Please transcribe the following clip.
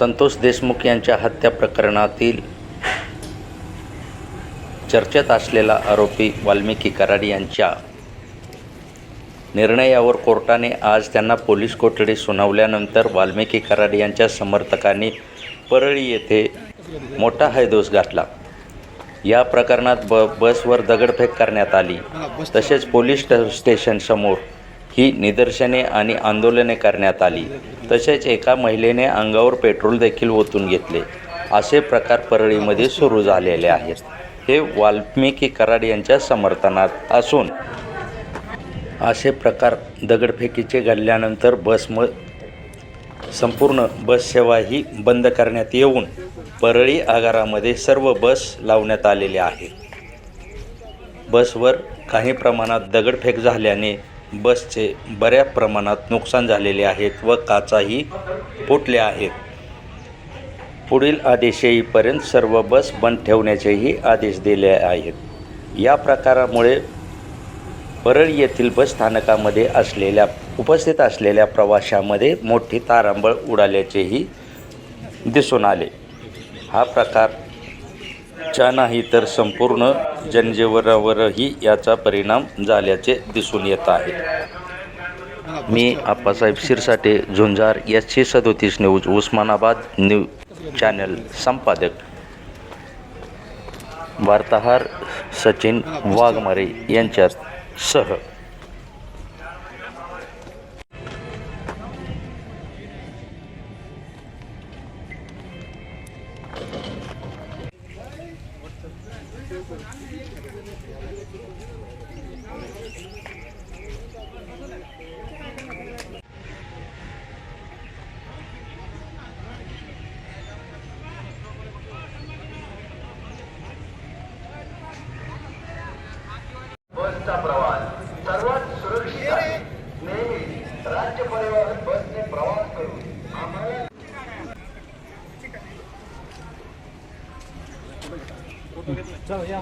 संतोष देशमुख यांच्या हत्या प्रकरणातील चर्चेत असलेला आरोपी वाल्मिकी कराड यांच्या निर्णयावर कोर्टाने आज त्यांना पोलीस कोठडी सुनावल्यानंतर वाल्मिकी कराड यांच्या समर्थकांनी परळी येथे मोठा हैदोस घातला। या प्रकरणात बसवर दगडफेक करण्यात आली। तसेच पोलीस स्टेशनसमोर ही निदर्शने आणि आंदोलने करण्यात आली। तसेच एका महिलेने अंगावर पेट्रोल देखील ओतून घेतले। असे प्रकार परळीमध्ये सुरू झालेले आहेत। हे वाल्मिकी कराड यांच्या समर्थनात असून असे प्रकार दगडफेकीचे घडल्यानंतर संपूर्ण बस सेवा ही बंद करण्यात येऊन परळी आगारामध्ये सर्व बस लावण्यात आलेले आहे। बसवर काही प्रमाणात दगडफेक झाल्याने बसचे बऱ्याच प्रमाणात नुकसान झालेले आहेत व काचाही फुटल्या आहेत। पुढील आदेश येईपर्यंत सर्व बस बंद ठेवण्याचेही आदेश दिले आहेत। या प्रकारामुळे परळी येथील बस स्थानकामध्ये उपस्थित असलेल्या प्रवाशांमध्ये मोठी तारांबळ उडाल्याचेही दिसून आले। हा प्रकार च्या नाही तर संपूर्ण जनजीवनावरही याचा परिणाम झाल्याचे दिसून येत आहे। मी Appasaheb Shirsate, Zunjar SC37 news Osmanabad news channel संपादक, वार्ताहर सचिन वाघमारे यांच्यासह। बसचा प्रवास सर्वात सुरक्षित आहे। नेहमी राज्य परिवहन बसने प्रवास करून आम्हाला गाडी